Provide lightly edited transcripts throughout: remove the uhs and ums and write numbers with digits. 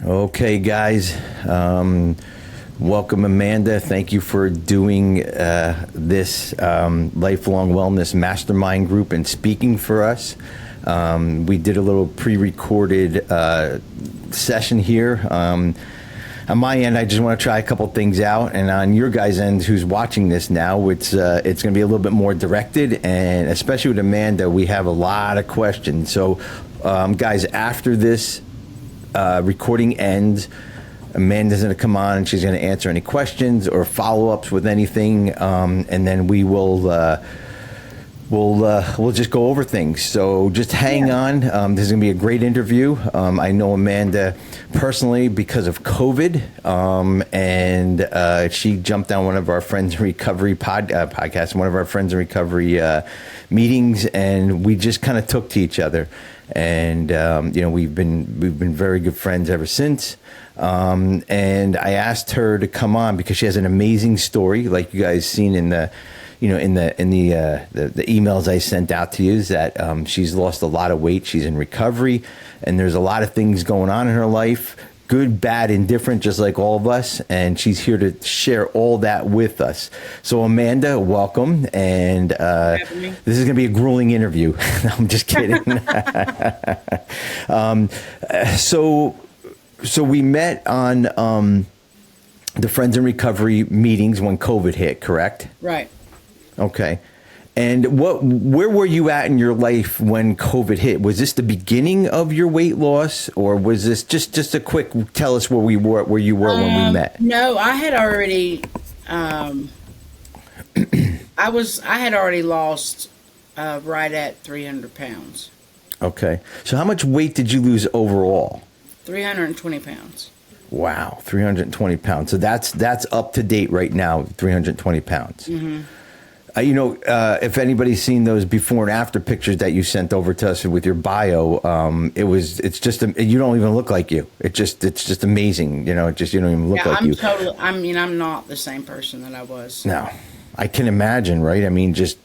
Okay, guys. Welcome, Amanda. Thank you for doing this lifelong wellness mastermind group and speaking for us. We did a little pre-recorded session here. On my end, I just want to try a couple things out, and on your guys' end, who's watching this now, it's going to be a little bit more directed, and especially with Amanda, we have a lot of questions. So, guys, after this recording ends, Amanda's going to come on and she's going to answer any questions or follow-ups with anything, and then we'll just go over things. So just hang on. This is going to be a great interview. I know Amanda personally because of COVID, and she jumped on one of our Friends in Recovery podcasts, one of our Friends in Recovery meetings, and we just kind of took to each other. And we've been very good friends ever since. And I asked her to come on because she has an amazing story, like you guys seen in the emails I sent out to you, is that she's lost a lot of weight. She's in recovery, and there's a lot of things going on in her life, good, bad, indifferent, just like all of us. And she's here to share all that with us. So Amanda, welcome. And this is going to be a grueling interview. I'm just kidding. So we met on the Friends in Recovery meetings when COVID hit, correct? Right. Okay. And where were you at in your life when COVID hit? Was this the beginning of your weight loss, or was this just a quick tell us where you were when we met? No, I had already I had already lost right at 300 pounds. Okay. So how much weight did you lose overall? 320 pounds. Wow, 320 pounds. So that's up to date right now, 320 pounds. Mm-hmm. If anybody's seen those before and after pictures that you sent over to us with your bio, it's just you don't even look like you. It's just amazing. You don't even look like you. I'm not the same person that I was. No, I can imagine, right? I mean, just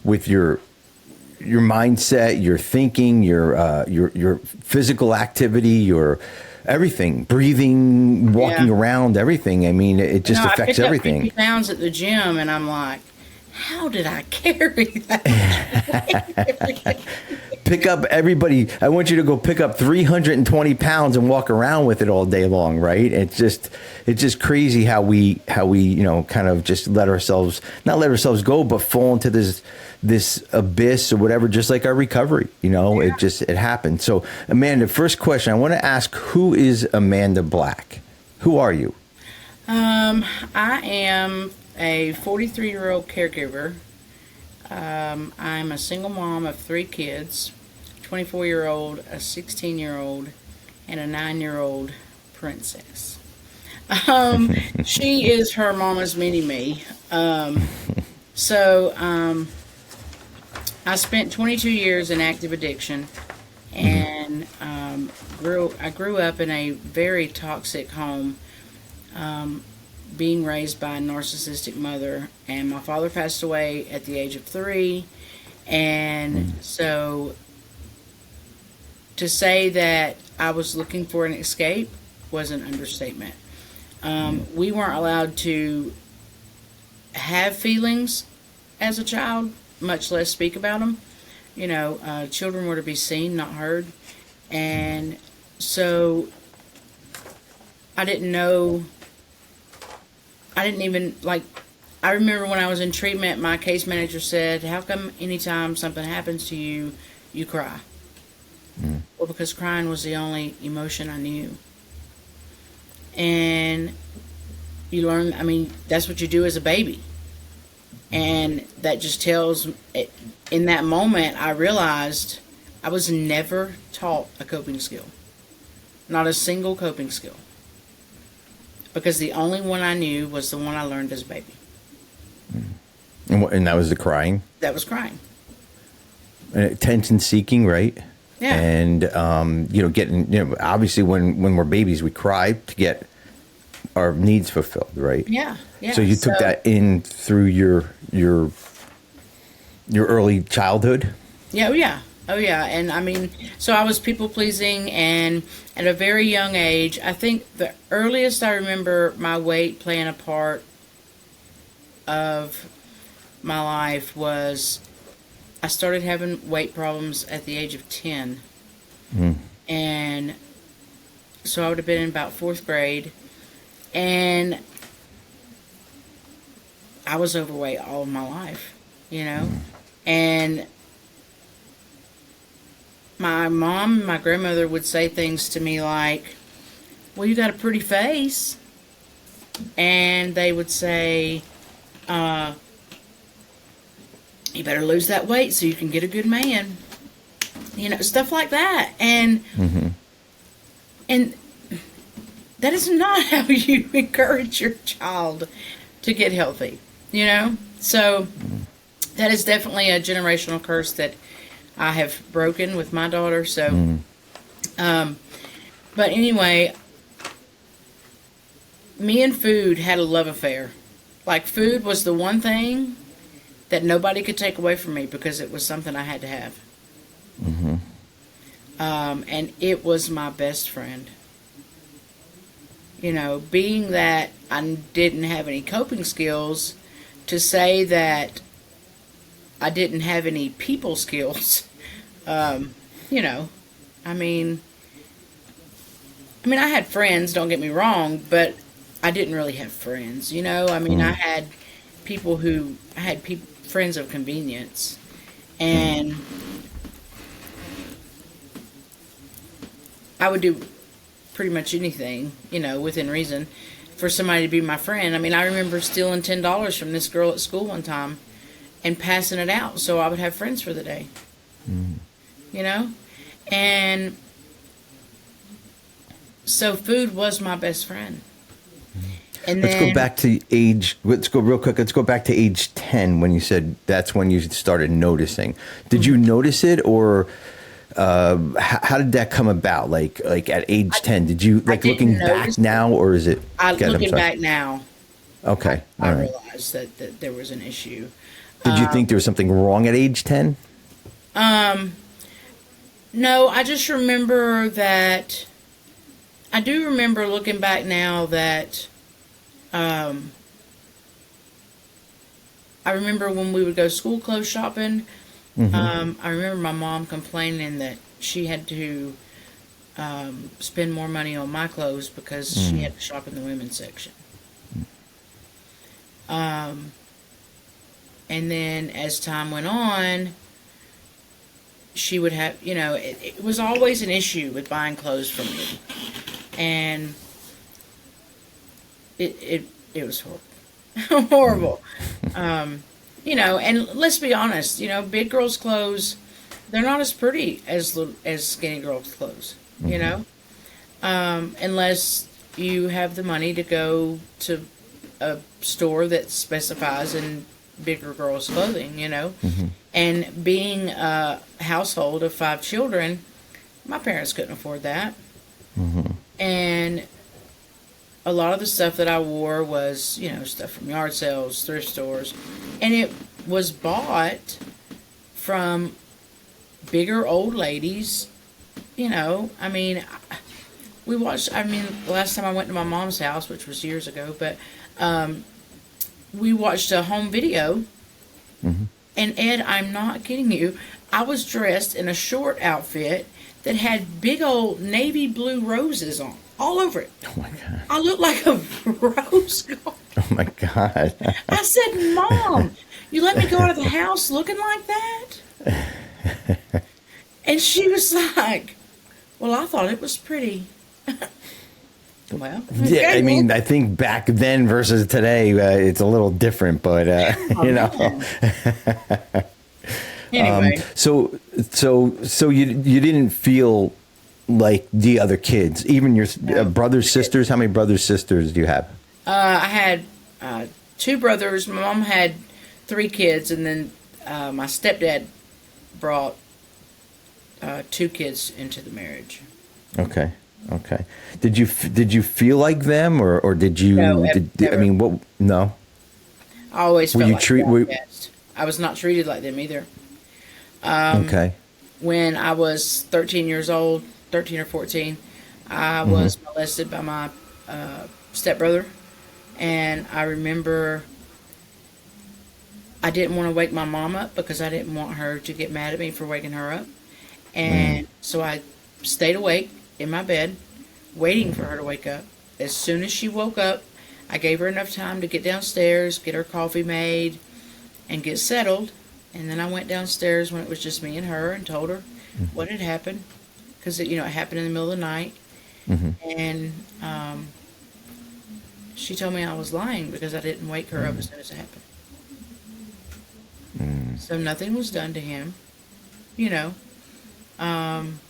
with your mindset, your thinking, your physical activity, your everything, breathing, walking around, everything. I mean, it just affects everything. I picked up 50 pounds at the gym, and I'm like, how did I carry that? Pick up everybody. I want you to go pick up 320 pounds and walk around with it all day long, right? It's just crazy how we kind of just not let ourselves go, but fall into this abyss or whatever, just like our recovery. It happened. So Amanda, first question I want to ask, who is Amanda Black? Who are you? I am a 43-year-old caregiver. I'm a single mom of 3 kids, 24-year-old, a 16-year-old, and a 9-year-old princess. She is her mama's mini-me. I spent 22 years in active addiction, and I grew up in a very toxic home, being raised by a narcissistic mother, and my father passed away at the age of 3, and so to say that I was looking for an escape was an understatement. We weren't allowed to have feelings as a child, much less speak about them. Children were to be seen, not heard, and so I didn't even, I remember when I was in treatment, my case manager said, how come anytime something happens to you, you cry? Well, because crying was the only emotion I knew. And you learn, that's what you do as a baby. And that just tells, in that moment, I realized I was never taught a coping skill. Not a single coping skill. Because the only one I knew was the one I learned as a baby. And that was the crying? That was crying. Attention seeking, right? Yeah. And, getting, obviously when we're babies, we cry to get our needs fulfilled, right? Yeah. So you took that in through your early childhood? Yeah. Oh yeah, and I mean, so I was people pleasing, and at a very young age, I think the earliest I remember my weight playing a part of my life was I started having weight problems at the age of 10. Mm. And so I would have been in about fourth grade, and I was overweight all of my life, you know? And my mom and my grandmother would say things to me like, well, you got a pretty face. And they would say, uh, you better lose that weight so you can get a good man. You know, stuff like that. And that is not how you encourage your child to get healthy, you know? So that is definitely a generational curse that I have broken with my daughter. So, but anyway, me and food had a love affair. Like, food was the one thing that nobody could take away from me because it was something I had to have. And it was my best friend. You know, being that I didn't have any coping skills, to say that I didn't have any people skills, you know, I mean, I had friends, don't get me wrong, but I didn't really have friends, you know. I mean, I had friends of convenience, and I would do pretty much anything, you know, within reason, for somebody to be my friend. I mean, I remember stealing $10 from this girl at school one time and passing it out so I would have friends for the day. You know? And so food was my best friend. And Let's then, go back to let's go real quick. Let's go back to age 10 when you said that's when you started noticing. Did you notice it, or how did that come about? Like at age 10, did you, like, looking back now, or is it? looking back now, Okay. I All right. realized that there was an issue. Did you think there was something wrong at age 10? No, I just remember that. I do remember looking back now that I remember when we would go school clothes shopping. I remember my mom complaining that she had to spend more money on my clothes because she had to shop in the women's section. And then as time went on, she would have, you know, it was always an issue with buying clothes from me. And it was horrible. Horrible. You know, and let's be honest, you know, big girls' clothes, they're not as pretty as skinny girls' clothes, you know? Unless you have the money to go to a store that specifies in bigger girls' clothing, you know? And being a household of 5 children, my parents couldn't afford that. And a lot of the stuff that I wore was, you know, stuff from yard sales, thrift stores, and it was bought from bigger old ladies, you know. I mean, the last time I went to my mom's house, which was years ago, but we watched a home video, and Ed, I'm not kidding you, I was dressed in a short outfit that had big old navy blue roses on, all over it. Oh my God. I looked like a rose garden. Oh my God. I said, Mom, you let me go out of the house looking like that? And she was like, well, I thought it was pretty. Well, Yeah, I mean, I think back then versus today, it's a little different, but you know. Anyway, So you didn't feel like the other kids, even your brothers, sisters. How many brothers, sisters do you have? I had 2 brothers. My mom had 3 kids, and then my stepdad brought 2 kids into the marriage. Okay. Did you feel like them, or did you? No, I never. mean, what? No. I always Were felt you like treat- that, were- yes. I was not treated like them either. Okay. when I was 13 years old, 13 or 14, I was molested by my stepbrother. And I remember I didn't want to wake my mom up because I didn't want her to get mad at me for waking her up. And so I stayed awake in my bed, waiting for her to wake up. As soon as she woke up, I gave her enough time to get downstairs, get her coffee made, and get settled. And then I went downstairs when it was just me and her and told her what had happened. Because, it happened in the middle of the night. And she told me I was lying because I didn't wake her up as soon as it happened. So nothing was done to him, and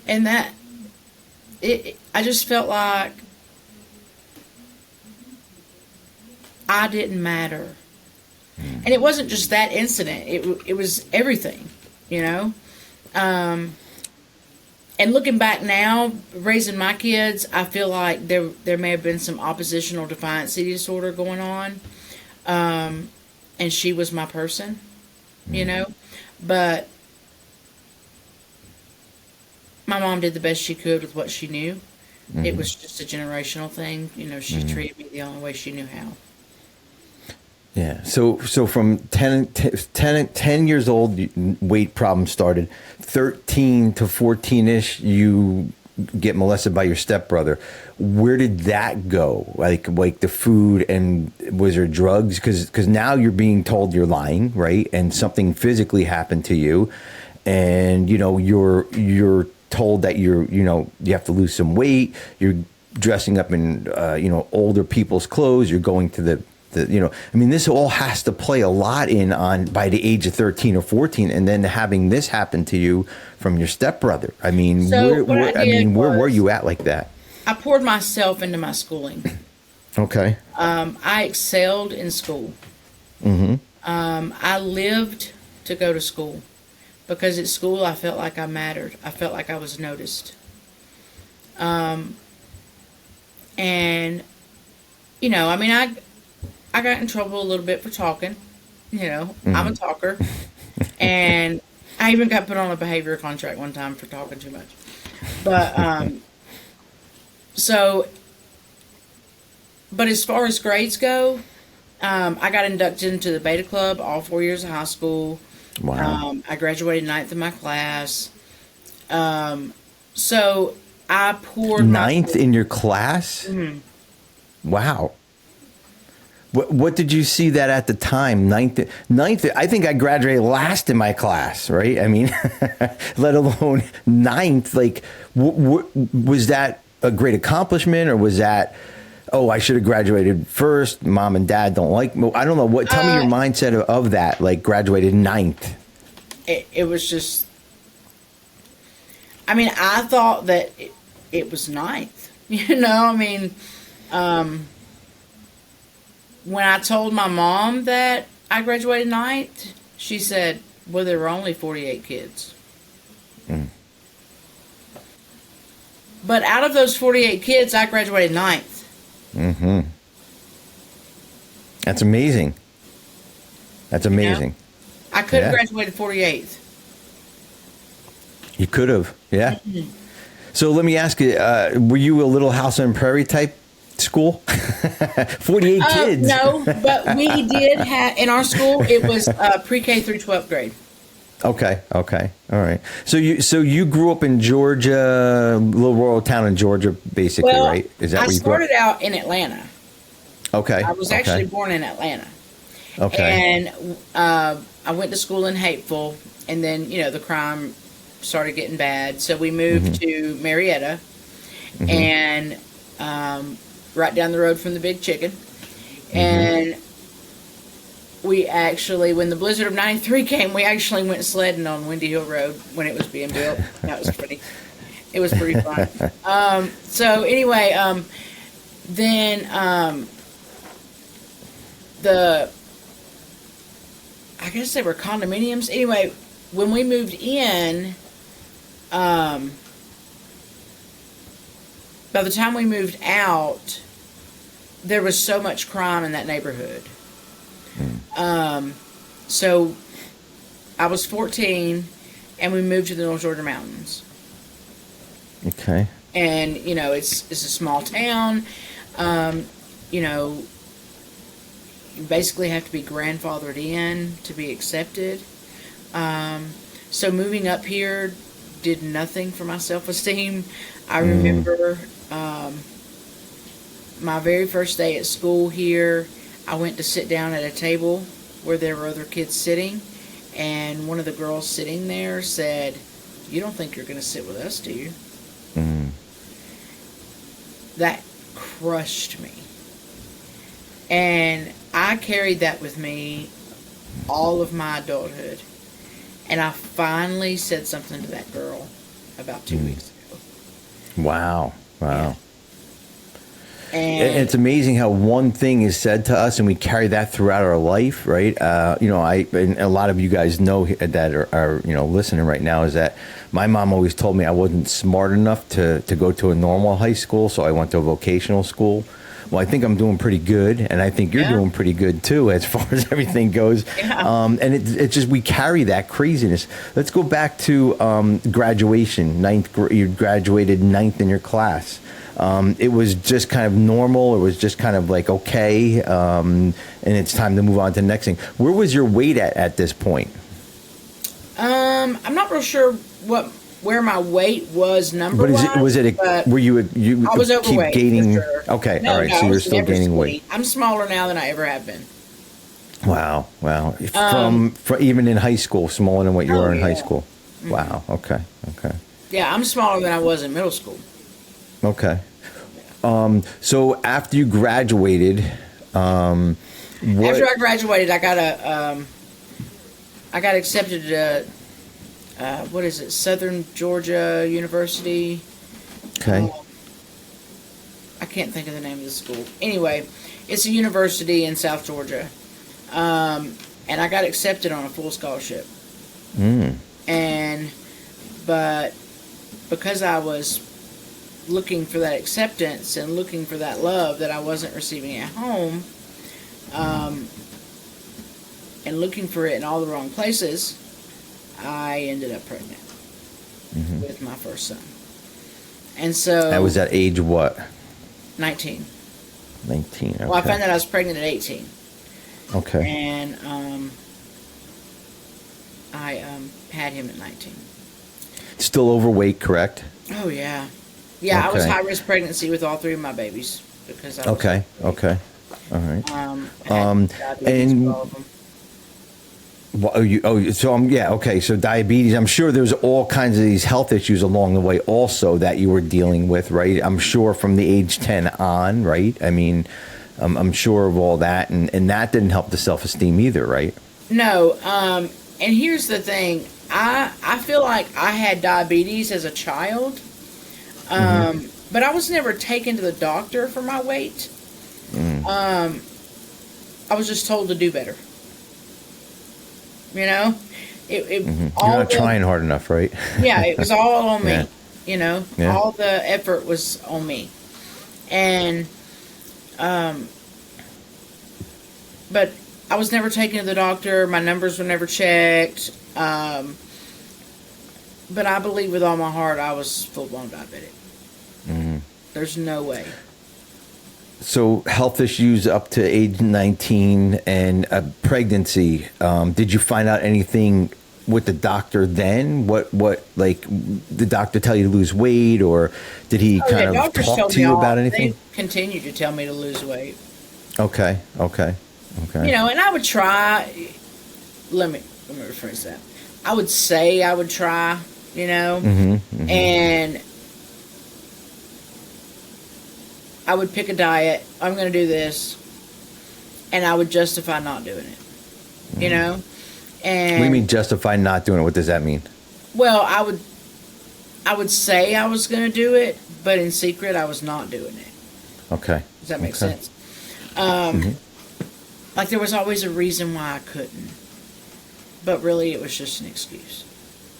that I just felt like I didn't matter. And it wasn't just that incident. It was everything, and looking back now, raising my kids, I feel like there may have been some oppositional defiancy disorder going on. And she was my person, but my mom did the best she could with what she knew. It was just a generational thing. She treated me the only way she knew how. Yeah. So from 10 years old, weight problems started. 13 to 14-ish, you get molested by your stepbrother. Where did that go? Like the food, and was there drugs? Because now you're being told you're lying, right? And something physically happened to you, and you're told that you have to lose some weight. You're dressing up in older people's clothes. You're going to the this all has to play a lot by the age of 13 or 14, and then having this happen to you from your stepbrother. I mean, So where were you at like that? I poured myself into my schooling. Okay. I excelled in school. I lived to go to school because at school I felt like I mattered. I felt like I was noticed. And I got in trouble a little bit for talking. I'm a talker. And I even got put on a behavior contract one time for talking too much. But, but as far as grades go, I got inducted into the Beta Club all 4 years of high school. Wow. I graduated ninth in my class. So I poured Ninth in your class? Wow. What did you see that at the time? Ninth, I think I graduated last in my class, right? I mean, let alone ninth. Like, was that a great accomplishment, or was that, oh, I should have graduated first, mom and dad don't like me? I don't know. Tell me your mindset of that, like graduated ninth. It was just, I thought that it was ninth. When I told my mom that I graduated ninth, she said, well, there were only 48 kids. But out of those 48 kids, I graduated ninth. That's amazing. That's amazing. I could have graduated 48th. You could have, yeah. So let me ask you, were you a Little House on Prairie type school? 48 kids. No, but we did have, in our school, it was pre-K through 12th grade. Okay. All right. So you grew up in Georgia, a little rural town in Georgia, basically, right? Is that I where you grew up? started out in Atlanta. Okay. I was actually born in Atlanta. Okay. And I went to school in Hapeville, and then, the crime started getting bad. So we moved to Marietta, and right down the road from the Big Chicken. And we actually, when the blizzard of 93 came, we actually went sledding on Windy Hill Road when it was being built. That was pretty, it was pretty fun. So anyway, then I guess they were condominiums. Anyway, when we moved in, by the time we moved out, there was so much crime in that neighborhood. So I was 14, and we moved to the North Georgia mountains. Okay. And it's a small town. You know, you basically have to be grandfathered in to be accepted. So moving up here did nothing for my self-esteem. I remember my very first day at school here, I went to sit down at a table where there were other kids sitting, and one of the girls sitting there said, "You don't think you're going to sit with us, do you?" That crushed me. And I carried that with me all of my adulthood. And I finally said something to that girl about 2 weeks ago. Wow. And It's amazing how one thing is said to us and we carry that throughout our life, right? And a lot of you guys know that are listening right now, is that my mom always told me I wasn't smart enough to go to a normal high school, so I went to a vocational school. Well, I think I'm doing pretty good, and I think you're doing pretty good too, as far as everything goes. Yeah. And it's just, we carry that craziness. Let's go back to graduation. You graduated ninth in your class. It was just kind of normal. It was just kind of like, okay, and it's time to move on to the next thing. Where was your weight at this point? I'm not real sure where my weight was number wise. Were you I was keep overweight, gaining? for sure. Okay, No, all right. no, So I you're was still never gaining skinny. weight. I'm smaller now than I ever have been. Wow. From even in high school, smaller than what you were in high yeah. school. Wow. Okay. Yeah, I'm smaller than I was in middle school. Okay. So after you graduated, After I graduated, I got accepted to Southern Georgia University. Okay. I can't think of the name of the school. Anyway, it's a university in South Georgia, and I got accepted on a full scholarship. But because I was looking for that acceptance and looking for that love that I wasn't receiving at home, and looking for it in all the wrong places, I ended up pregnant with my first son. And so That was at age what? 19. 19. Okay. Well, I found out I was pregnant at 18. Okay. And I had him at 19. Still overweight, correct? Oh, yeah. Yeah, I was Okay. high-risk pregnancy with all three of my babies because I was Okay. Okay. All right. I had diabetes and- with all of them. Okay. So diabetes, I'm sure there's all kinds of these health issues along the way also that you were dealing with, right? I'm sure from the age 10 on, right? I mean, I'm sure of all that. And that didn't help the self-esteem either, right? No, and here's the thing. I feel like I had diabetes as a child, but I was never taken to the doctor for my weight. I was just told to do better. You know, You're not trying hard enough, right? Yeah, it was all on me. Yeah. You know, Yeah. all the effort was on me, and but I was never taken to the doctor. My numbers were never checked. But I believe with all my heart I was full-blown diabetic. There's no way. So health issues up to age 19 and a pregnancy. Did you find out anything with the doctor then? What like the doctor tell you to lose weight, or did he kind of doctors talk told to me you all- about anything? They continued to tell me to lose weight. Okay. You know, and I would try. Let me rephrase that. I would say I would try. You know, and I would pick a diet. I'm going to do this, and I would justify not doing it. You know, and What do you mean justify not doing it? What does that mean? well, I would say I was going to do it, but in secret, I was not doing it. Okay. Does that make Okay. sense? Like there was always a reason why I couldn't, but really it was just an excuse.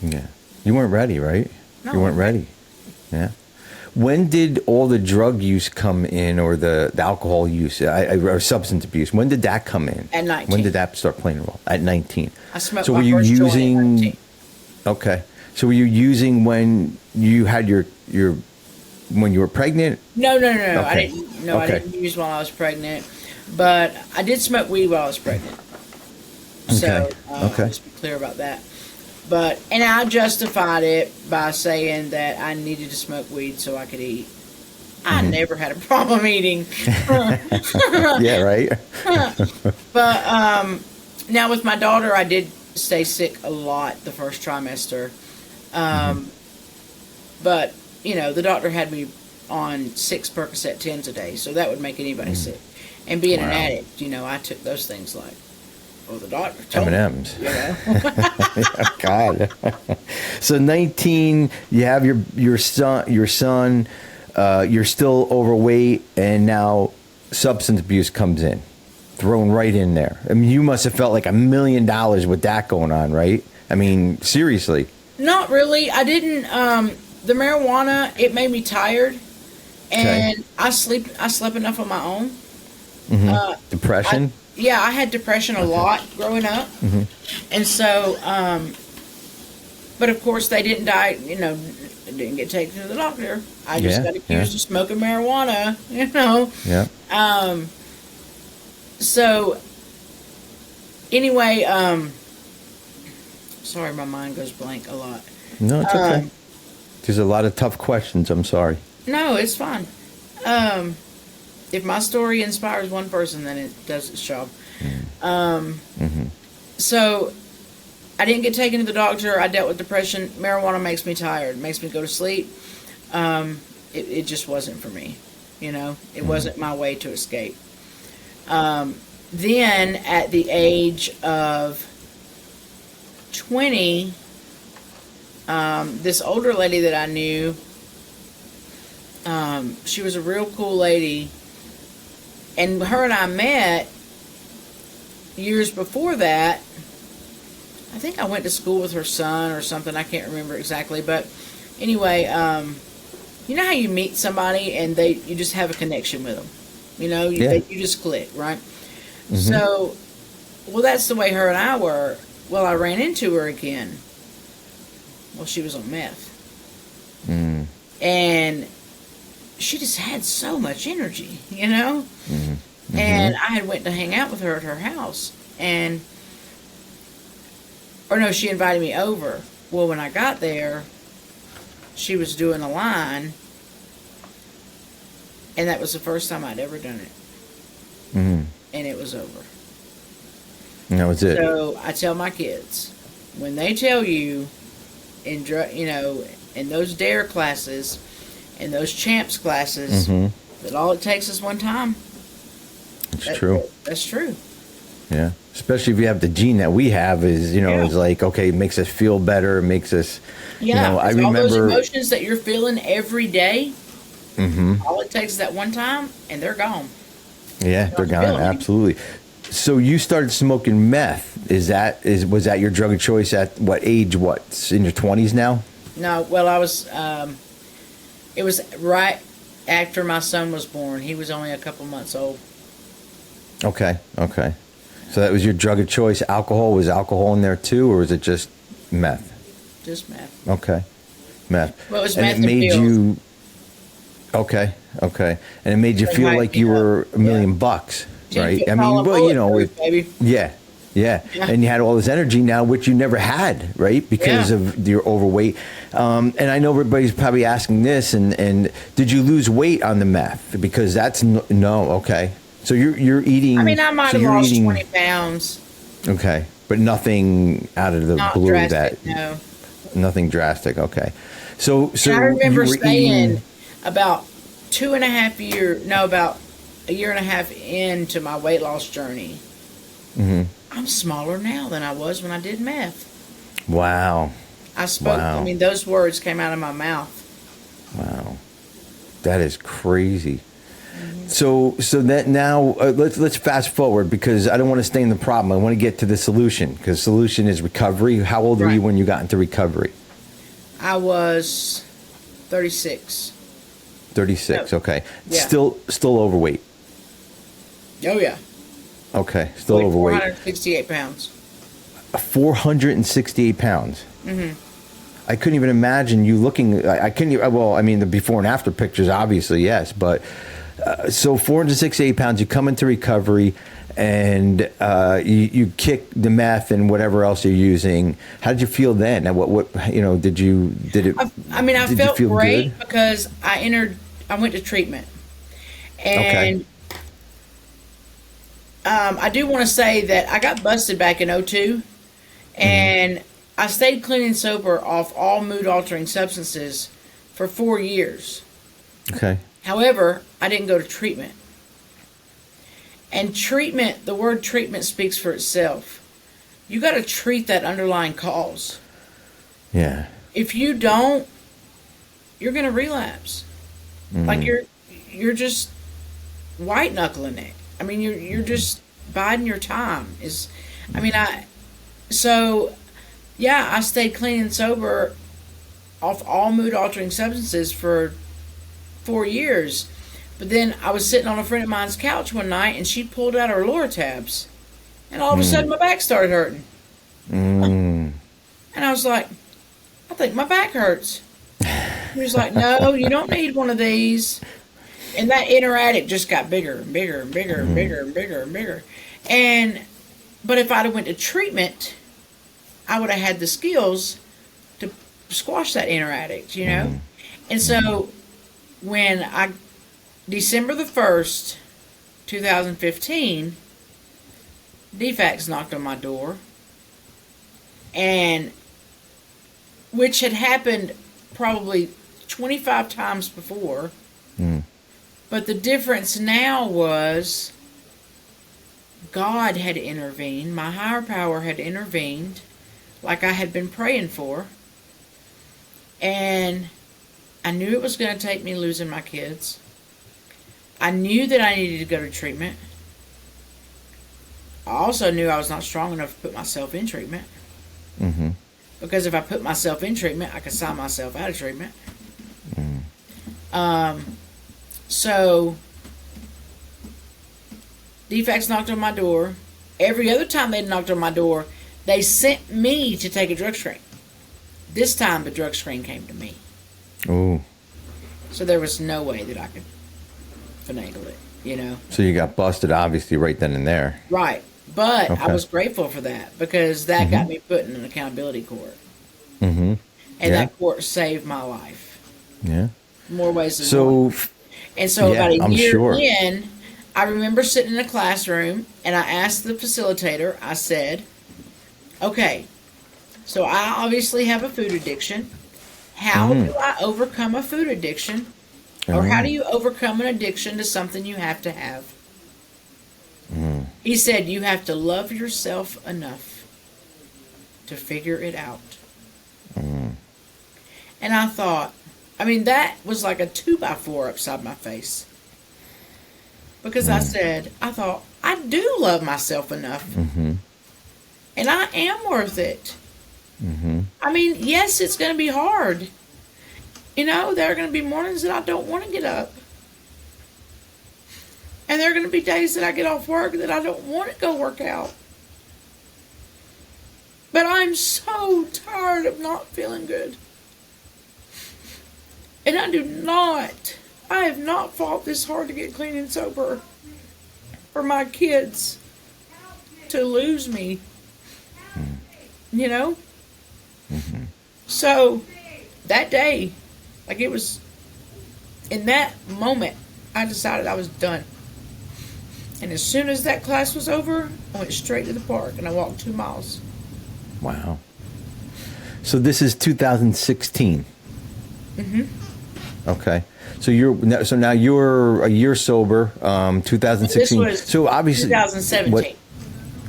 Yeah. You weren't ready, right? No. You weren't ready. Yeah. When did all the drug use come in, or the alcohol use, or substance abuse? When did that come in? At 19. When did that start playing a role? At 19. I smoked So my were you first joint at using? 19. Okay. So were you using when you had when you were pregnant? No. Okay. I Okay. didn't use while I was pregnant, but I did smoke weed while I was pregnant. So, Okay. Okay. let's be clear about that. And I justified it by saying that I needed to smoke weed so I could eat. I never had a problem eating. Yeah, right? But now with my daughter, I did stay sick a lot the first trimester. But, the doctor had me on 6 Percocet 10s a day, so that would make anybody sick. And being an Wow. addict, I took those things like, the doctor told M&Ms. me, God. So 19, you have your son, you're still overweight, and now substance abuse comes in, thrown right in there. I mean, you must have felt like $1 million with that going on, right? I mean, seriously. Not really. I didn't. The marijuana, it made me tired, and I slept enough on my own. Depression? I had depression a lot growing up, and so. But of course, they didn't die. Didn't get taken to the doctor. I just got accused of smoking marijuana. Yeah. So. Anyway, sorry, my mind goes blank a lot. No, it's okay. There's a lot of tough questions. I'm sorry. No, it's fine. If my story inspires one person, then it does its job. So I didn't get taken to the doctor. I dealt with depression. Marijuana makes me tired, makes me go to sleep. It just wasn't for me. It wasn't my way to escape. Then at the age of 20, this older lady that I knew, she was a real cool lady, and her and I met years before that. I think I went to school with her son or something. I can't remember exactly, but anyway, you know how you meet somebody and you just have a connection with them. You just click, right? So, that's the way her and I were. Well, I ran into her again. Well, she was on meth. And she just had so much energy, And I had went to hang out with her at her house. She invited me over. Well, when I got there, she was doing a line. And that was the first time I'd ever done it. And it was over. And that was it. So I tell my kids, when they tell you in those DARE classes and those CHAMPS classes that all it takes is one time. It's true. That's true. Yeah. Especially if you have the gene that we have is, it's like, okay, it makes us feel better. It makes us, I remember. All those emotions that you're feeling every day, all it takes is that one time and they're gone. Yeah, they're gone. Absolutely. So you started smoking meth. Was that your drug of choice at what age? What, in your 20s now? No, well, I was. It was right after my son was born. He was only a couple months old. Okay. So that was your drug of choice. Alcohol, was alcohol in there too, or was it just meth? Just meth. Okay, meth. Well, it was and meth it made and you. Okay, and it made you feel like you were $1 million bucks, right? I mean, well, baby. Yeah. And you had all this energy now, which you never had, right? Because of your overweight. And I know everybody's probably asking this, and did you lose weight on the meth? Because that's no, okay. So you're eating. I mean, I might have lost 20 pounds. Okay, but nothing out of the Not blue drastic, that. no. Nothing drastic. Okay, so And I remember you were staying eating, about about a year and a half into my weight loss journey. I'm smaller now than I was when I did meth. Wow. I spoke. Wow. I mean, those words came out of my mouth. Wow, that is crazy. So that now let's fast forward, because I don't want to stay in the problem. I want to get to the solution, because solution is recovery. How old were you when you got into recovery? I was 36. 36. Okay. Yeah. Still overweight. Oh yeah. Okay. Still Like overweight. 468 pounds. 468 pounds. I couldn't even imagine you looking. I couldn't. Well, I mean, the before and after pictures, obviously, yes. But so 468 pounds, you come into recovery, and you kick the meth and whatever else you're using. How did you feel then? And what did it? I mean, I did you felt feel great good? because I went to treatment. And I do want to say that I got busted back in '02, and I stayed clean and sober off all mood altering substances for 4 years. Okay. However, I didn't go to treatment. And treatment, the word treatment speaks for itself. You got to treat that underlying cause. Yeah. If you don't, you're going to relapse. Like you're just white knuckling it. I mean, you're just biding your time. I stayed clean and sober off all mood altering substances for 4 years. But then I was sitting on a friend of mine's couch one night, and she pulled out her Loratabs, and all of a sudden my back started hurting. And I was like, I think my back hurts. He was like, no, you don't need one of these. And that inner attic just got bigger and bigger and bigger and bigger and bigger and bigger. But if I'd have went to treatment, I would have had the skills to squash that inner addict, you know? And so when December the 1st, 2015, DFACS knocked on my door, and which had happened probably 25 times before. But the difference now was God had intervened. My higher power had intervened, like I had been praying for. And I knew it was going to take me losing my kids. I knew that I needed to go to treatment. I also knew I was not strong enough to put myself in treatment. Because if I put myself in treatment, I could sign myself out of treatment. So DFACS knocked on my door. Every other time they knocked on my door, they sent me to take a drug screen. This time the drug screen came to me. Oh. So there was no way that I could finagle it, you know. So you got busted, obviously, right then and there. Right. But I Okay. was grateful for that because that got me put in an accountability court. And And that court saved my life. Yeah. More ways than one. So, And so yeah, about a I'm year sure. in, I remember sitting in a classroom and I asked the facilitator, I said, okay, so I obviously have a food addiction. How do I overcome a food addiction? Or how do you overcome an addiction to something you have to have? He said, you have to love yourself enough to figure it out. And I thought, I mean, that was like a 2x4 upside my face. Because I thought, I do love myself enough. And I am worth it. I mean, yes, it's going to be hard. You know, there are going to be mornings that I don't want to get up. And there are going to be days that I get off work that I don't want to go work out. But I'm so tired of not feeling good. And I have not fought this hard to get clean and sober for my kids to lose me. You know? So, that day, like it was, in that moment, I decided I was done. And as soon as that class was over, I went straight to the park and I walked 2 miles. wow. So this is 2016. Okay. So now you're a year sober. 2016. This was so obviously 2017. What,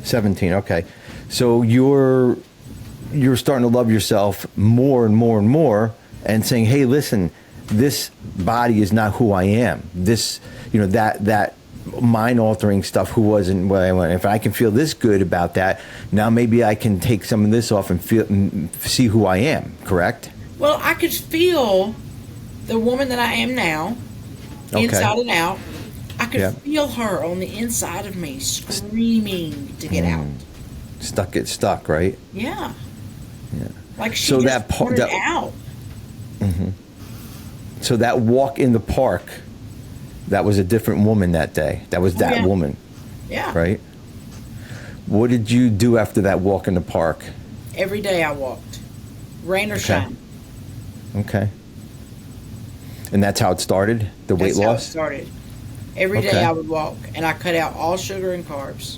17. Okay. So you're starting to love yourself more and more and more, and saying, "Hey, listen, this body is not who I am. This, that mind-altering stuff. Who wasn't what I want. If I can feel this good about that, now maybe I can take some of this off and see who I am." Correct? Well, I could feel the woman that I am now, inside and out. I could feel her on the inside of me screaming to get out. Get stuck, right? Yeah. Like she So just that part, wanted out. so that walk in the park, that was a different woman that day. That was that yeah. woman, Yeah. right? What did you do after that walk in the park? Every day I walked, rain or Okay. shine. Okay. And that's how it started, the weight That's how it loss? started. Every day Okay. I would walk, and I cut out all sugar and carbs.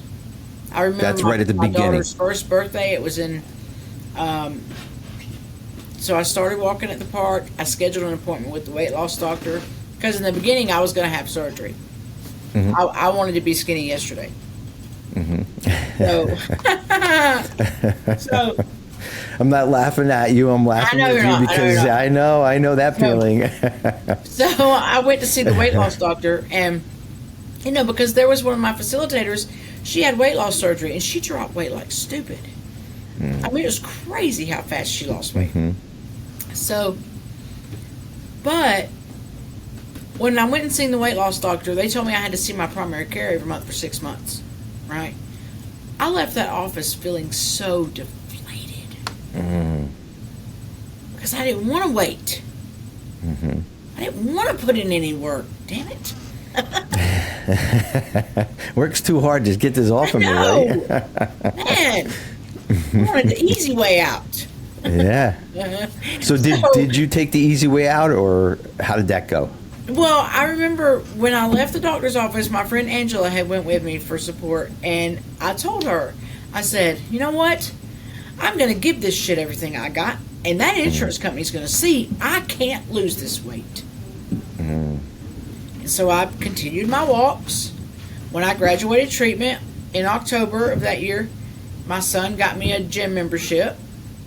I remember That's right at the my beginning. daughter's first birthday. It was in. So I started walking at the park. I scheduled an appointment with the weight loss doctor because in the beginning I was going to have surgery. Mm-hmm. I wanted to be skinny yesterday. So I'm not laughing at you. I'm laughing I know with you're you not. I know because you're not. I know that feeling. So I went to see the weight loss doctor, and because there was one of my facilitators, she had weight loss surgery, and she dropped weight like stupid. I mean, it was crazy how fast she lost weight. So, but when I went and seen the weight loss doctor, they told me I had to see my primary care every month for 6 months. Right? I left that office feeling so deflated because I didn't want to wait. I didn't want to put in any work. Damn it. Works too hard. Just get this off of me, right? Man, I wanted the easy way out. Yeah. So did you take the easy way out, or how did that go? Well, I remember when I left the doctor's office, my friend Angela had went with me for support, and I told her, I said, you know what? I'm going to give this shit everything I got, and that insurance company's going to see I can't lose this weight. And so I continued my walks. When I graduated treatment in October of that year, my son got me a gym membership,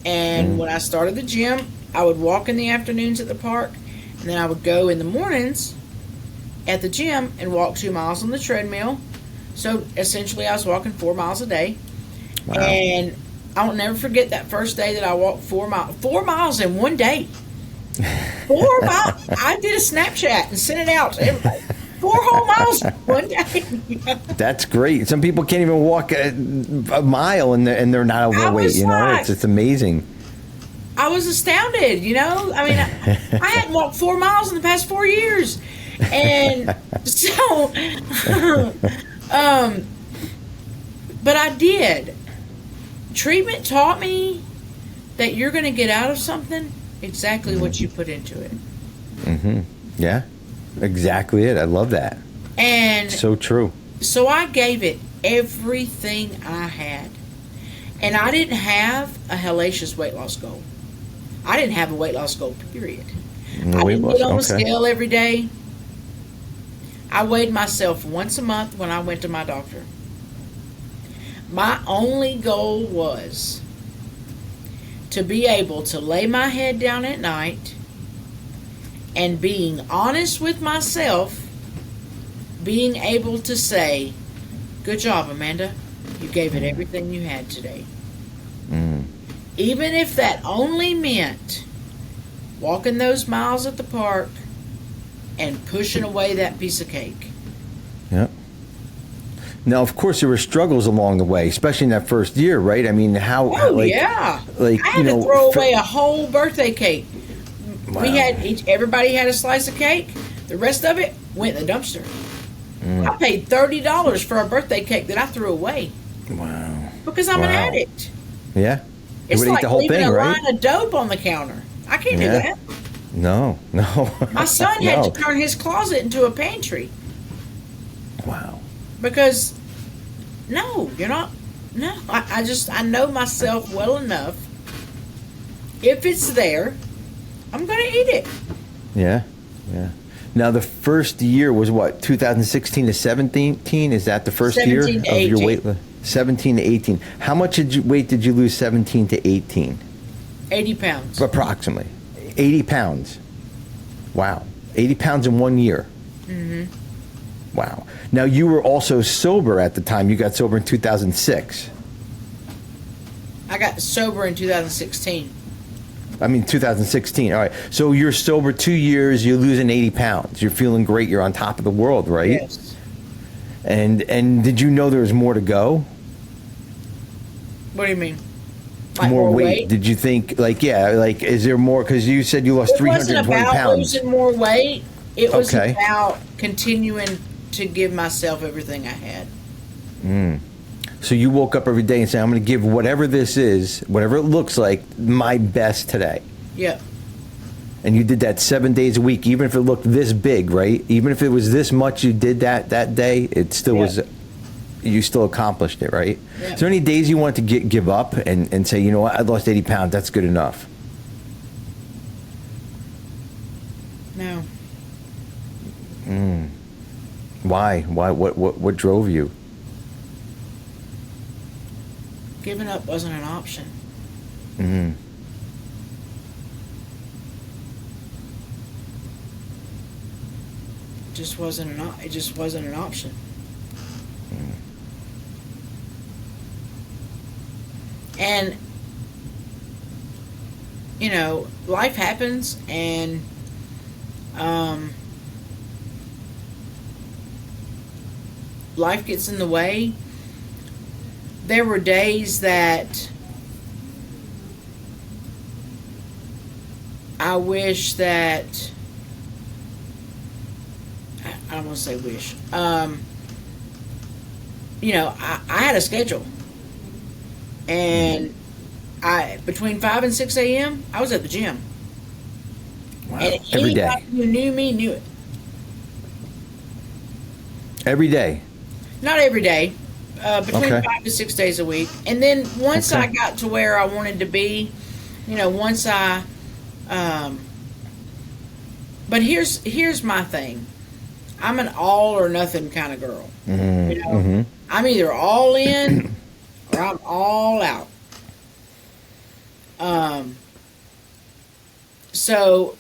and when I started the gym, I would walk in the afternoons at the park, and then I would go in the mornings at the gym and walk 2 miles on the treadmill. So essentially I was walking 4 miles a day. Wow. And I'll never forget that first day that I walked 4 miles. 4 miles in one day. 4 miles. I did a Snapchat and sent it out to everybody. 4 whole miles in one day. That's great. Some people can't even walk a mile and they're not overweight. was You know, like- it's amazing. I was astounded, I mean, I hadn't walked 4 miles in the past 4 years. And so, but I did. Treatment taught me that you're going to get out of something exactly what you put into it. Yeah, exactly it. I love that. And So true. so I gave it everything I had. And I didn't have a hellacious weight loss goal. I didn't have a weight loss goal, period. I Weight didn't loss, get on the okay. scale every day. I weighed myself once a month when I went to my doctor. My only goal was to be able to lay my head down at night and being honest with myself, being able to say, good job, Amanda. You gave it everything you had today. Even if that only meant walking those miles at the park and pushing away that piece of cake. Yep. Now, of course, there were struggles along the way, especially in that first year, right? I mean, how? Oh, like, yeah. Like, I had to throw away a whole birthday cake. Wow. We had everybody had a slice of cake. The rest of it went in the dumpster. I paid $30 for a birthday cake that I threw away Wow. because I'm an Wow. addict. Yeah. You It's would eat like the whole leaving thing, a right? line of dope on the counter. I can't do Yeah. that. No. My son had No. to turn his closet into a pantry Wow. because no, you're not. No, I know myself well enough. If it's there, I'm going to eat it. Yeah. Yeah. Now, the first year was what, 2016 to 17? Is that the first year 17 to of your 18. weight? 17 to 18. How much weight did you lose 17 to 18? 80 pounds. Approximately. 80 pounds. Wow. 80 pounds in 1 year. Wow. Now, you were also sober at the time. You got sober in 2006. I got sober in 2016. I mean, 2016. All right. So you're sober 2 years. You're losing 80 pounds. You're feeling great. You're on top of the world, right? Yes. And did you know there was more to go? What do you mean? Like More more weight? weight. Did you think like yeah, like is there more? Because you said you lost It wasn't 320 about pounds. losing more weight. It was Okay. about continuing to give myself everything I had. So you woke up every day and said, I'm going to give whatever this is, whatever it looks like, my best today. Yep. And you did that 7 days a week, even if it looked this big, right? Even if it was this much you did that day, it still was, you still accomplished it, right? Yeah. Is there any days you want to give up and say, you know what, I lost 80 pounds, that's good enough? No. Why? What drove you? Giving up wasn't an option. It just wasn't an option. And you know, life happens, and life gets in the way. There were days that I wish that I don't want to say wish. You know, I had a schedule, and I between 5 and 6 a.m. I was at the gym, Wow. and Every anybody day. who knew me knew it. Every day. Not every day, between Okay. 5 to 6 days a week, and then once Okay. I got to where I wanted to be, you know, once I. But here's my thing. I'm an all or nothing kind of girl. You know, I'm either all in or I'm all out. So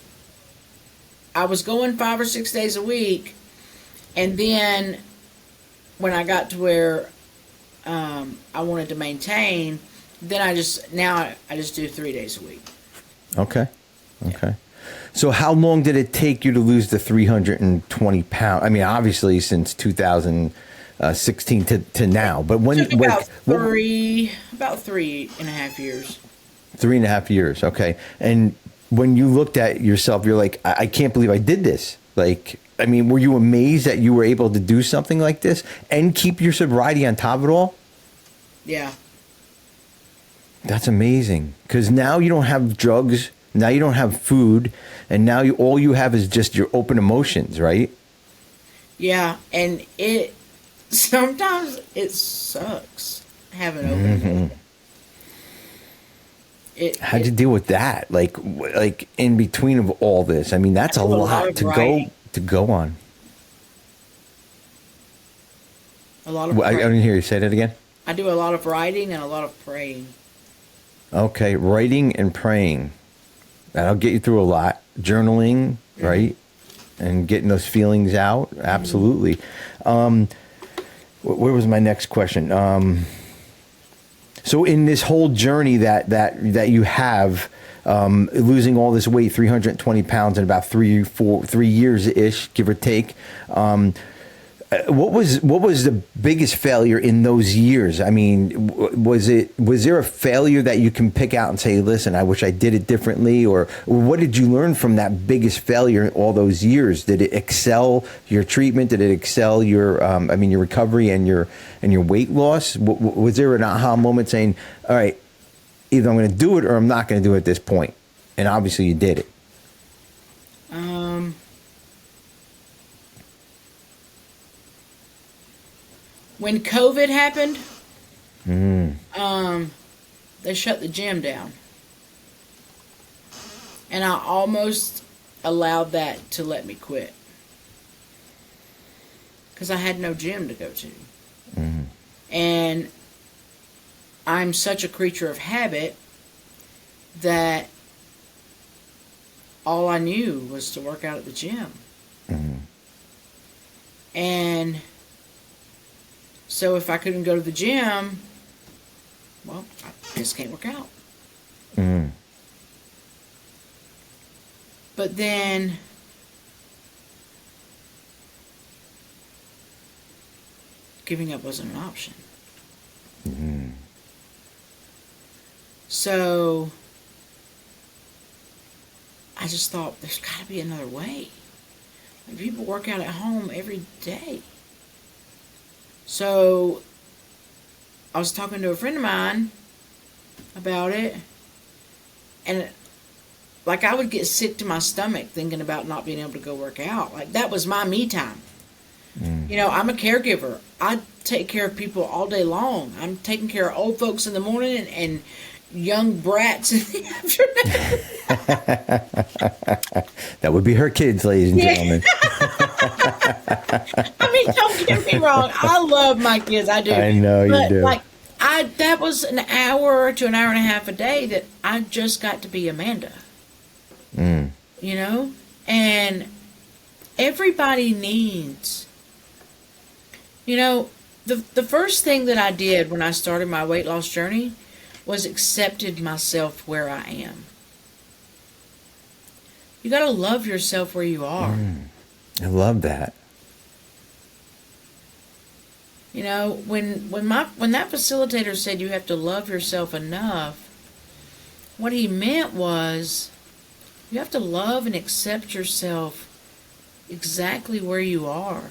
I was going 5 or 6 days a week, and then when I got to where I wanted to maintain, then I just do 3 days a week. Okay. Okay. So how long did it take you to lose the 320 pounds? I mean, obviously since 2016 to now, but when, It took about what- 3.5 years. 3.5 years. Okay. And when you looked at yourself, you're like, I can't believe I did this. Like, I mean, were you amazed that you were able to do something like this and keep your sobriety on top of it all? Yeah. That's amazing. Because now you don't have drugs. Now you don't have food. And now all you have is just your open emotions, right? Yeah, and sometimes it sucks having open. How'd you deal with that? Like in between of all this? I mean, that's a I do a lot lot of to writing. go on. A lot of I praying. didn't hear you say that again. I do a lot of writing and a lot of praying. Okay, writing and praying. That'll get you through a lot. Journaling, right? And getting those feelings out. Absolutely. Where was my next question? So in this whole journey that you have, losing all this weight, 320 pounds in about 3 years ish, give or take. What was the biggest failure in those years? I mean, was there a failure that you can pick out and say, listen, I wish I did it differently? Or what did you learn from that biggest failure in all those years? Did it excel your treatment? Did it excel your your recovery and your weight loss? Was there an aha moment saying, all right, either I'm going to do it or I'm not going to do it at this point? And obviously you did it. When COVID happened, they shut the gym down. And I almost allowed that to let me quit. Because I had no gym to go to. And I'm such a creature of habit that all I knew was to work out at the gym. And so if I couldn't go to the gym, well, I just can't work out. But then giving up wasn't an option. So I just thought there's got to be another way. Like, people work out at home every day. So I was talking to a friend of mine about it, and like, I would get sick to my stomach thinking about not being able to go work out. Like, that was my me time. You know, I'm a caregiver. I take care of people all day long. I'm taking care of old folks in the morning and young brats in the afternoon. That would be her kids, ladies and gentlemen. I mean, don't get me wrong. I love my kids. I do. I know you do. Like, that was an hour to an hour and a half a day that I just got to be Amanda. You know? And everybody needs, you know, the first thing that I did when I started my weight loss journey was accepted myself where I am. You got to love yourself where you are. I love that. You know, when that facilitator said you have to love yourself enough, what he meant was you have to love and accept yourself exactly where you are.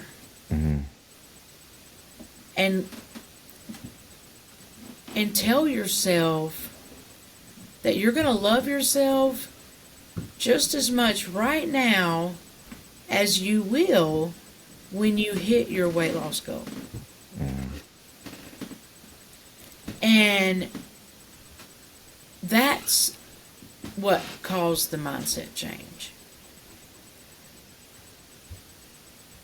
And tell yourself that you're going to love yourself just as much right now as you will when you hit your weight loss goal. And that's what caused the mindset change.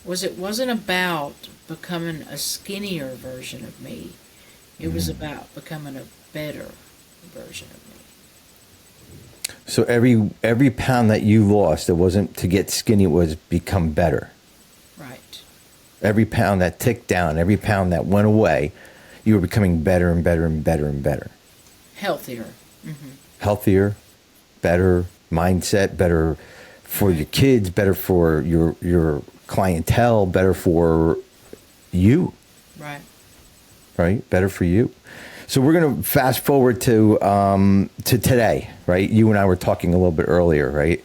It wasn't about becoming a skinnier version of me. It was about becoming a better version of me. So every pound that you lost, it wasn't to get skinny, it was become better. Right. Every pound that ticked down, every pound that went away, you were becoming better and better and better and better. Healthier. Healthier, better mindset, better for your kids, better for your clientele, better for you. Right? Better for you. So we're going to fast forward to today, right? You and I were talking a little bit earlier, right?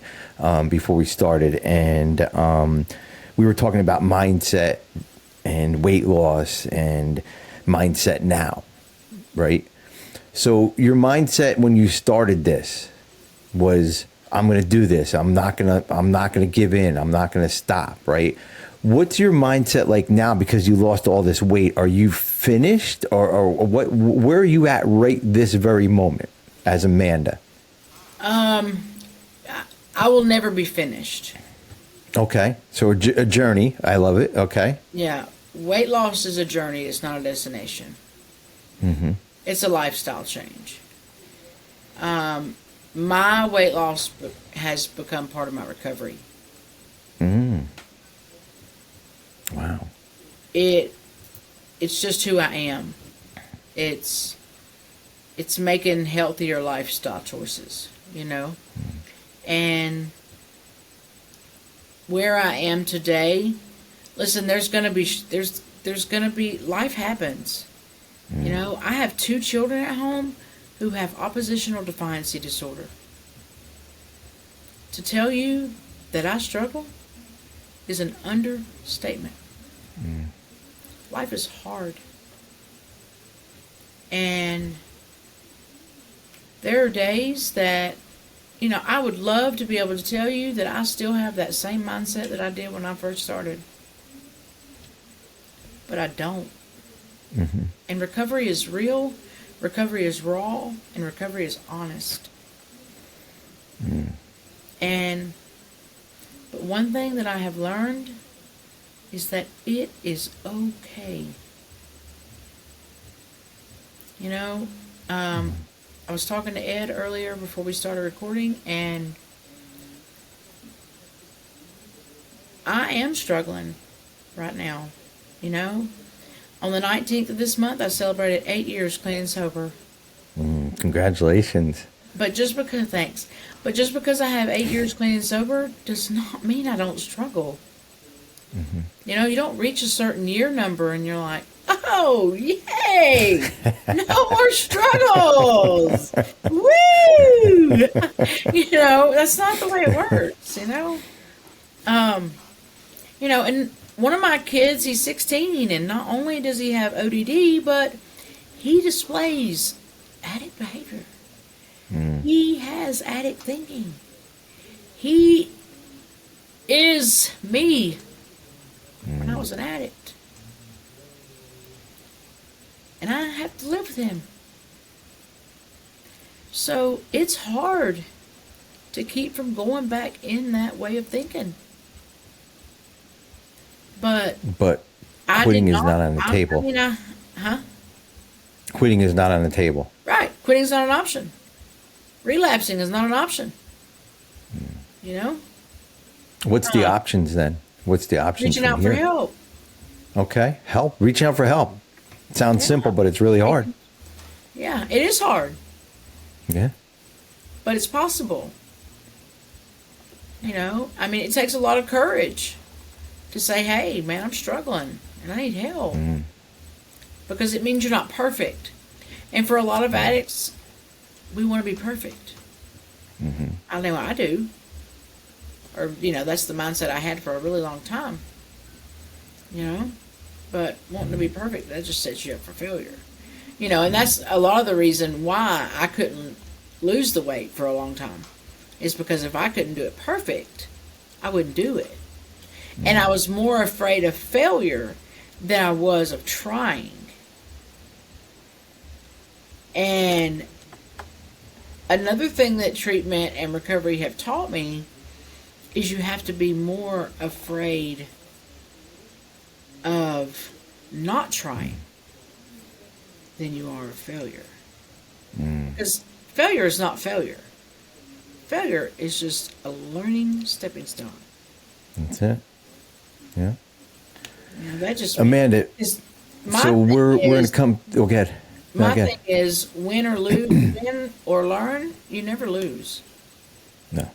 Before we started, and we were talking about mindset and weight loss and mindset now, right? So your mindset when you started this was, I'm going to do this. I'm not going to give in. I'm not going to stop, right? What's your mindset like now because you lost all this weight? Are you finished or what? Where are you at right this very moment as Amanda? I will never be finished. Okay. So a journey. I love it. Okay. Yeah. Weight loss is a journey. It's not a destination. It's a lifestyle change. My weight loss has become part of my recovery. Wow. It's just who I am. It's making healthier lifestyle choices, you know? And where I am today, listen, there's going to be life happens. You know, I have 2 children at home who have oppositional defiance disorder. To tell you that I struggle is an understatement. Life is hard. And there are days that, you know, I would love to be able to tell you that I still have that same mindset that I did when I first started. But I don't. And recovery is real, recovery is raw, and recovery is honest. But one thing that I have learned is that it is okay. You know, I was talking to Ed earlier before we started recording, and I am struggling right now, you know. On the 19th of this month, I celebrated 8 years clean and sober. Congratulations. But just because I have 8 years clean and sober does not mean I don't struggle. You know, you don't reach a certain year number and you're like, Oh, yay! No more struggles. Woo! That's not the way it works. And one of my kids, he's 16, and not only does he have ODD, but he displays addict behavior. He has addict thinking. He is me when I was an addict. And I have to live with him. So it's hard to keep from going back in that way of thinking. But quitting is not on the table. Quitting is not on the table. Right. Quitting is not an option. Relapsing is not an option. What's the options then? What's the options Reaching out from here? for help. Okay, help. Reaching out for help. Sounds simple, but it's really hard. Yeah, it is hard, Yeah. but it's possible. It takes a lot of courage to say, hey, man, I'm struggling and I need help. Because it means you're not perfect. And for a lot of addicts, we want to be perfect. I know I do. Or, that's the mindset I had for a really long time. But wanting to be perfect, that just sets you up for failure. And that's a lot of the reason why I couldn't lose the weight for a long time. Is because if I couldn't do it perfect, I wouldn't do it. And I was more afraid of failure than I was of trying. And another thing that treatment and recovery have taught me is you have to be more afraid of not trying than you are of failure. Because failure is not failure. Failure is just a learning stepping stone. That's it. Yeah. That just Amanda, so we're going to come. Oh, go ahead. My thing is, win or lose, win or learn, you never lose. No.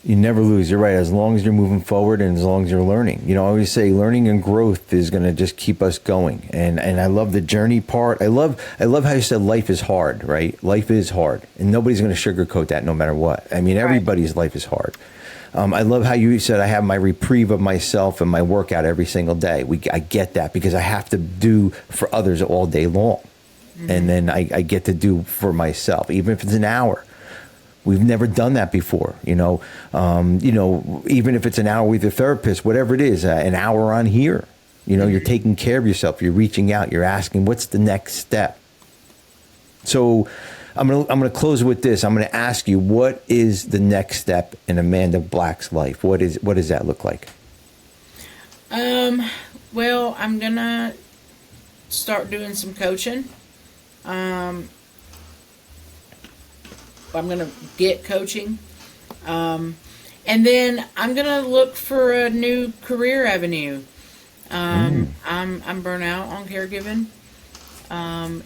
You never lose. You're right. As long as you're moving forward and as long as you're learning. I always say learning and growth is going to just keep us going. And I love the journey part. I love how you said life is hard, right? Life is hard. And nobody's going to sugarcoat that no matter what. Everybody's life is hard. I love how you said I have my reprieve of myself and my workout every single day. I get that because I have to do for others all day long. And then I get to do for myself, even if it's an hour. We've never done that before, even if it's an hour with your therapist, whatever it is, an hour on here, you're taking care of yourself. You're reaching out. You're asking, what's the next step? So I'm gonna close with this. I'm gonna ask you, what is the next step in Amanda Black's life? What does that look like? Well, I'm gonna start doing some coaching. I'm gonna get coaching, and then I'm gonna look for a new career avenue. I'm burnt out on caregiving.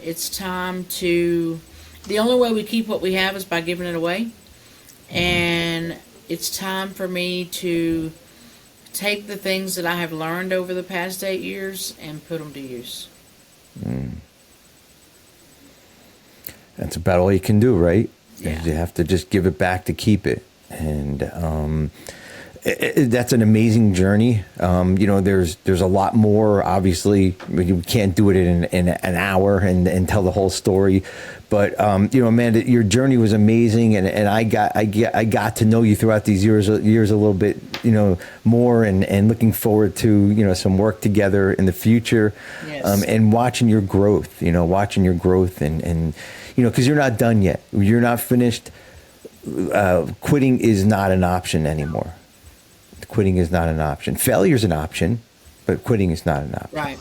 It's time to. The only way we keep what we have is by giving it away. And it's time for me to take the things that I have learned over the past 8 years and put them to use. That's about all you can do, right? Yeah. You have to just give it back to keep it. And that's an amazing journey. There's a lot more. Obviously, you can't do it in an hour and tell the whole story. But Amanda, your journey was amazing, and I got to know you throughout these years a little bit, more, and looking forward to some work together in the future. Yes. And watching your growth, and because you're not done yet. You're not finished. Quitting is not an option anymore. Quitting is not an option. Failure is an option, but quitting is not an option. Right.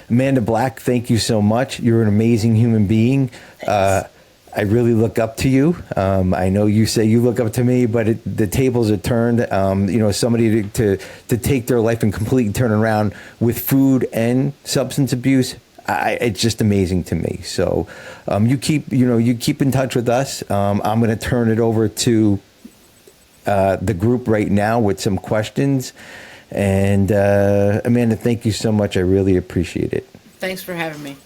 Amanda Black, thank you so much. You're an amazing human being. I really look up to you. I know you say you look up to me, but the tables are turned. Somebody to take their life and completely turn around with food and substance abuse. It's just amazing to me. So you keep in touch with us. I'm going to turn it over to the group right now with some questions, And Amanda, thank you so much. I really appreciate it. Thanks for having me.